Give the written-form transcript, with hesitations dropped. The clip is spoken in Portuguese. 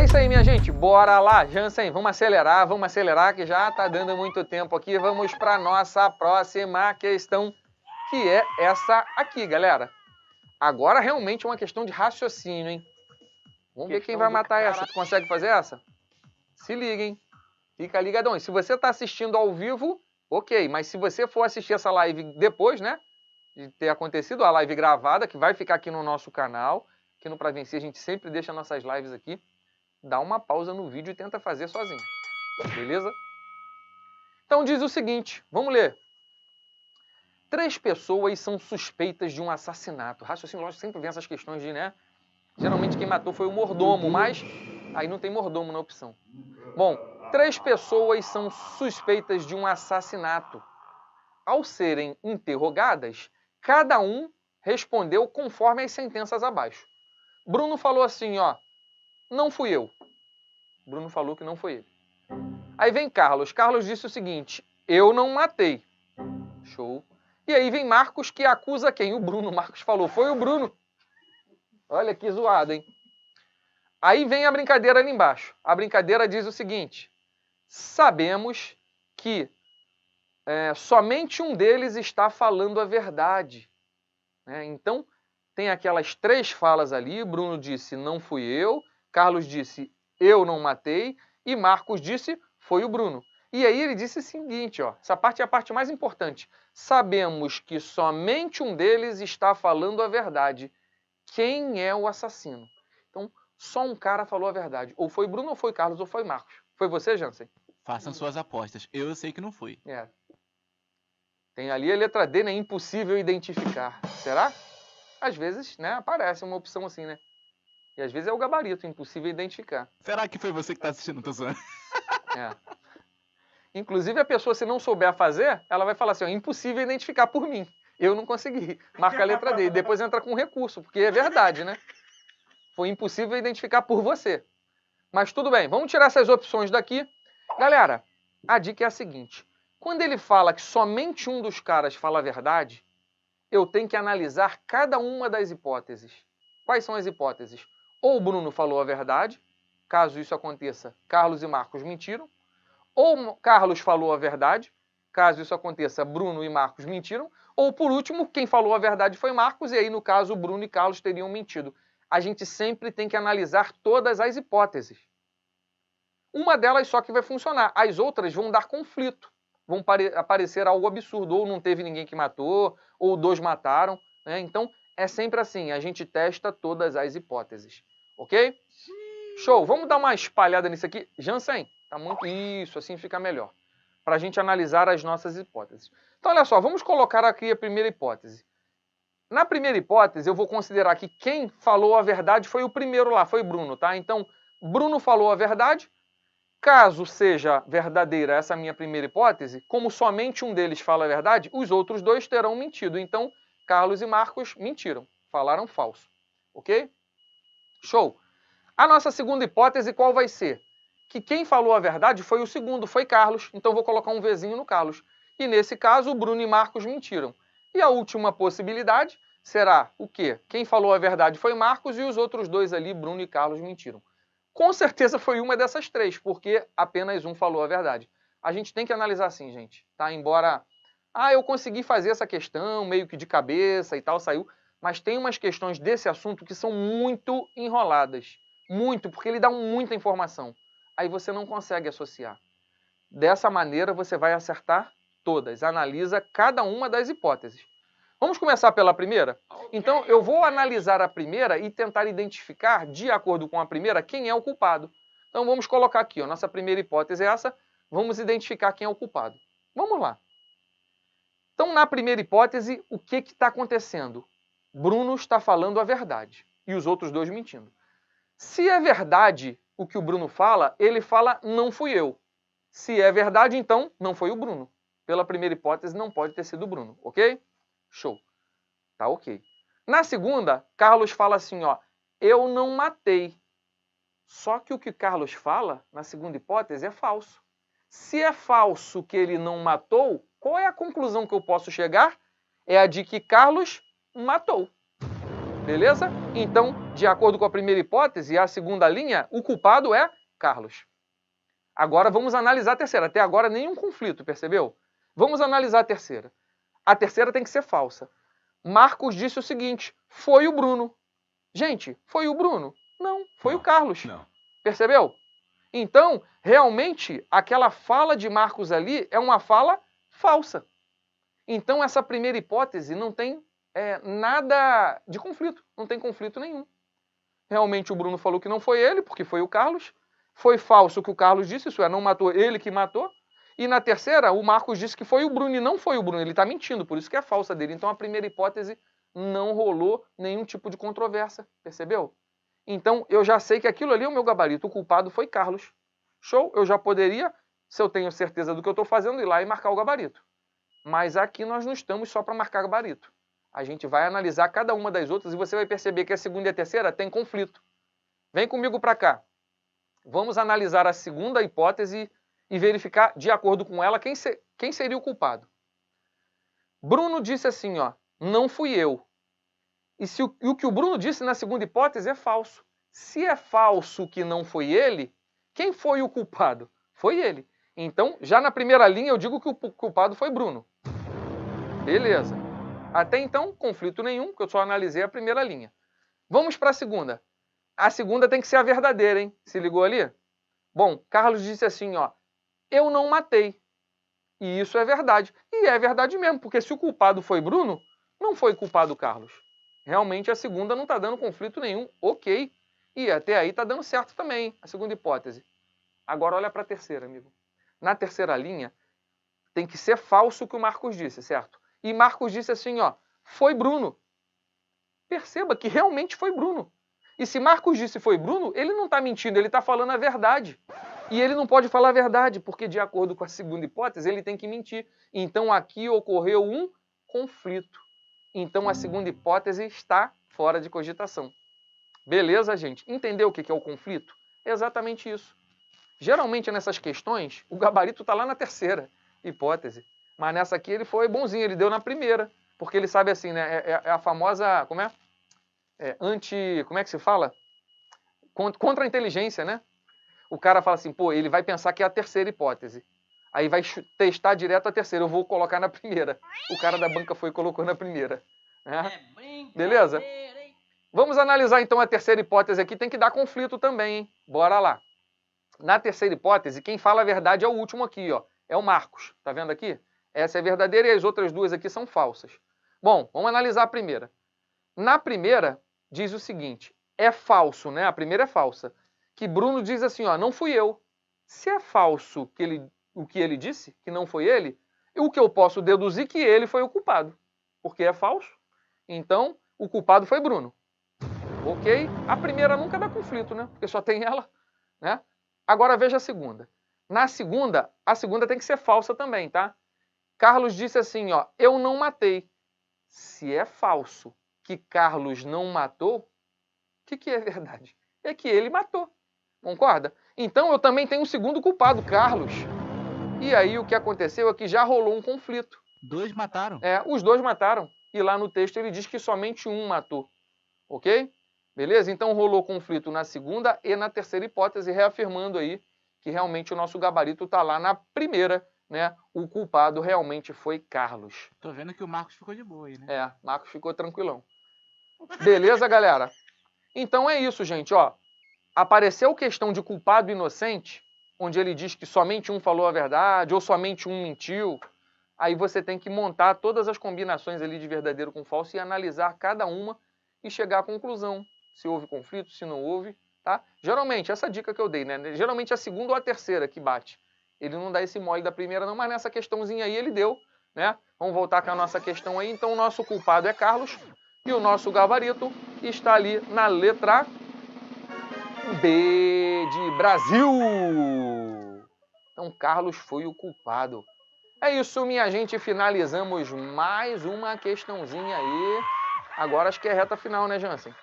isso aí, minha gente. Bora lá, Jansen. Vamos acelerar, que já tá dando muito tempo aqui. Vamos para nossa próxima questão, que é essa aqui, galera. Agora realmente é uma questão de raciocínio, hein? Vamos ver quem vai matar essa. Tu consegue fazer essa? Se liga, hein? Fica ligadão. E se você tá assistindo ao vivo, ok. Mas se você for assistir essa live depois, né? De ter acontecido a live gravada, que vai ficar aqui no nosso canal, aqui no Pra Vencer, a gente sempre deixa nossas lives aqui. Dá uma pausa no vídeo e tenta fazer sozinho. Beleza? Então diz o seguinte, vamos ler. 3 pessoas são suspeitas de um assassinato. Raciocínio lógico sempre vem essas questões de, né? Geralmente quem matou foi o mordomo, mas aí não tem mordomo na opção. Bom, 3 pessoas são suspeitas de um assassinato. Ao serem interrogadas, cada um respondeu conforme as sentenças abaixo. Bruno falou assim, ó, não fui eu. Bruno falou que não foi ele. Aí vem Carlos. Carlos disse o seguinte, eu não matei. Show. E aí vem Marcos, que acusa quem? O Bruno. Marcos falou, foi o Bruno. Olha que zoado, hein? Aí vem a brincadeira ali embaixo. A brincadeira diz o seguinte, sabemos que somente um deles está falando a verdade. Então, tem aquelas 3 falas ali. Bruno disse, não fui eu. Carlos disse, eu não matei. E Marcos disse, foi o Bruno. E aí ele disse o seguinte, ó, essa parte é a parte mais importante. Sabemos que somente um deles está falando a verdade. Quem é o assassino? Então, só um cara falou a verdade. Ou foi Bruno, ou foi Carlos, ou foi Marcos. Foi você, Jansen? Façam suas apostas. Eu sei que não fui. Tem ali a letra D, né? Impossível identificar. Será? Às vezes, né? Aparece uma opção assim, né? E às vezes é o gabarito, impossível identificar. Será que foi você que tá assistindo? Tô zoando. Inclusive, a pessoa, se não souber fazer, ela vai falar assim, ó, impossível identificar por mim. Eu não consegui. Marca a letra D. E depois entra com recurso, porque é verdade, né? Foi impossível identificar por você. Mas tudo bem, vamos tirar essas opções daqui. Galera, a dica é a seguinte. Quando ele fala que somente um dos caras fala a verdade, eu tenho que analisar cada uma das hipóteses. Quais são as hipóteses? Ou o Bruno falou a verdade, caso isso aconteça, Carlos e Marcos mentiram. Ou Carlos falou a verdade, caso isso aconteça, Bruno e Marcos mentiram. Ou, por último, quem falou a verdade foi Marcos, e aí, no caso, Bruno e Carlos teriam mentido. A gente sempre tem que analisar todas as hipóteses. Uma delas só que vai funcionar, as outras vão dar conflito. Vão aparecer algo absurdo, ou não teve ninguém que matou, ou 2 mataram, né? Então, é sempre assim, a gente testa todas as hipóteses, ok? Show, vamos dar uma espalhada nisso aqui. Jansen, tá muito... Isso, assim fica melhor. Para a gente analisar as nossas hipóteses. Então, olha só, vamos colocar aqui a primeira hipótese. Na primeira hipótese, eu vou considerar que quem falou a verdade foi o primeiro lá, foi Bruno, tá? Então, Bruno falou a verdade. Caso seja verdadeira essa minha primeira hipótese, como somente um deles fala a verdade, os outros 2 terão mentido. Então, Carlos e Marcos mentiram, falaram falso. Ok? Show! A nossa segunda hipótese qual vai ser? Que quem falou a verdade foi o segundo, foi Carlos. Então, vou colocar um Vzinho no Carlos. E nesse caso, o Bruno e Marcos mentiram. E a última possibilidade será o quê? Quem falou a verdade foi Marcos e os outros 2 ali, Bruno e Carlos, mentiram. Com certeza foi uma dessas 3, porque apenas um falou a verdade. A gente tem que analisar assim, gente, tá? Embora, eu consegui fazer essa questão meio que de cabeça e tal, saiu, mas tem umas questões desse assunto que são muito enroladas. Muito, porque ele dá muita informação. Aí você não consegue associar. Dessa maneira, você vai acertar todas. Analisa cada uma das hipóteses. Vamos começar pela primeira? Então, eu vou analisar a primeira e tentar identificar, de acordo com a primeira, quem é o culpado. Então, vamos colocar aqui, ó, nossa primeira hipótese é essa, vamos identificar quem é o culpado. Vamos lá. Então, na primeira hipótese, o que está acontecendo? Bruno está falando a verdade e os outros 2 mentindo. Se é verdade o que o Bruno fala, ele fala, não fui eu. Se é verdade, então, não foi o Bruno. Pela primeira hipótese, não pode ter sido o Bruno, ok? Show. Tá ok. Na segunda, Carlos fala assim, ó, eu não matei. Só que o que Carlos fala, na segunda hipótese, é falso. Se é falso que ele não matou, qual é a conclusão que eu posso chegar? É a de que Carlos matou. Beleza? Então, de acordo com a primeira hipótese e a segunda linha, o culpado é Carlos. Agora vamos analisar a terceira. Até agora nenhum conflito, percebeu? Vamos analisar a terceira. A terceira tem que ser falsa. Marcos disse o seguinte, foi o Bruno. Gente, foi o Bruno? Não, foi o Carlos. Não. Percebeu? Então, realmente, aquela fala de Marcos ali é uma fala falsa. Então, essa primeira hipótese não tem nada de conflito. Não tem conflito nenhum. Realmente, o Bruno falou que não foi ele, porque foi o Carlos. Foi falso o que o Carlos disse, isso é, não matou ele que matou. E na terceira, o Marcos disse que foi o Bruno e não foi o Bruno. Ele está mentindo, por isso que é falsa dele. Então, a primeira hipótese não rolou nenhum tipo de controvérsia. Percebeu? Então, eu já sei que aquilo ali é o meu gabarito. O culpado foi Carlos. Show? Eu já poderia, se eu tenho certeza do que eu estou fazendo, ir lá e marcar o gabarito. Mas aqui nós não estamos só para marcar gabarito. A gente vai analisar cada uma das outras e você vai perceber que a segunda e a terceira têm conflito. Vem comigo para cá. Vamos analisar a segunda hipótese e verificar, de acordo com ela, quem seria o culpado. Bruno disse assim, ó, não fui eu. E o que o Bruno disse na segunda hipótese é falso. Se é falso que não foi ele, quem foi o culpado? Foi ele. Então, já na primeira linha, eu digo que o culpado foi Bruno. Beleza. Até então, conflito nenhum, porque eu só analisei a primeira linha. Vamos para a segunda. A segunda tem que ser a verdadeira, hein? Se ligou ali? Bom, Carlos disse assim, ó, eu não matei. E isso é verdade. E é verdade mesmo, porque se o culpado foi Bruno, não foi culpado Carlos. Realmente a segunda não está dando conflito nenhum, ok. E até aí está dando certo também, a segunda hipótese. Agora olha para a terceira, amigo. Na terceira linha, tem que ser falso o que o Marcos disse, certo? E Marcos disse assim, ó, foi Bruno. Perceba que realmente foi Bruno. E se Marcos disse foi Bruno, ele não está mentindo, ele está falando a verdade. E ele não pode falar a verdade, porque de acordo com a segunda hipótese, ele tem que mentir. Então aqui ocorreu um conflito. Então a segunda hipótese está fora de cogitação. Beleza, gente? Entendeu o que é o conflito? É exatamente isso. Geralmente nessas questões, o gabarito está lá na terceira hipótese. Mas nessa aqui ele foi bonzinho, ele deu na primeira. Porque ele sabe assim, né? É a famosa, como é? Como é que se fala? Contra a inteligência, né? O cara fala assim, pô, ele vai pensar que é a terceira hipótese. Aí vai testar direto a terceira, eu vou colocar na primeira. O cara da banca foi e colocou na primeira. Beleza? Vamos analisar então a terceira hipótese aqui, tem que dar conflito também, hein? Bora lá. Na terceira hipótese, quem fala a verdade é o último aqui, ó. É o Marcos. Tá vendo aqui? Essa é verdadeira e as outras duas aqui são falsas. Bom, vamos analisar a primeira. Na primeira, diz o seguinte, é falso, né? A primeira é falsa. Que Bruno diz assim, ó, não fui eu. Se é falso o que ele disse, que não foi ele, o que eu posso deduzir que ele foi o culpado. Porque é falso. Então, o culpado foi Bruno. Ok? A primeira nunca dá conflito, né? Porque só tem ela, né? Agora veja a segunda. Na segunda, a segunda tem que ser falsa também, tá? Carlos disse assim, ó, eu não matei. Se é falso que Carlos não matou, o que é verdade? É que ele matou. Concorda? Então eu também tenho um segundo culpado, Carlos. E aí o que aconteceu é que já rolou um conflito. Dois mataram. Os dois mataram. E lá no texto ele diz que somente um matou. Ok? Beleza? Então rolou conflito na segunda e na terceira hipótese, reafirmando aí que realmente o nosso gabarito está lá na primeira, né? O culpado realmente foi Carlos. Tô vendo que o Marcos ficou de boa aí, né? Marcos ficou tranquilão. Beleza, galera? Então é isso, gente, ó. Apareceu questão de culpado e inocente, onde ele diz que somente um falou a verdade ou somente um mentiu. Aí você tem que montar todas as combinações ali de verdadeiro com falso e analisar cada uma e chegar à conclusão. Se houve conflito, se não houve, tá? Geralmente, essa dica que eu dei, né? Geralmente é a segunda ou a terceira que bate. Ele não dá esse mole da primeira não, mas nessa questãozinha aí ele deu, né? Vamos voltar com a nossa questão aí. Então o nosso culpado é Carlos e o nosso gabarito está ali na letra B de Brasil. Então Carlos foi o culpado. É isso, minha gente. Finalizamos mais uma questãozinha aí. Agora acho que é reta final, né, Jansen?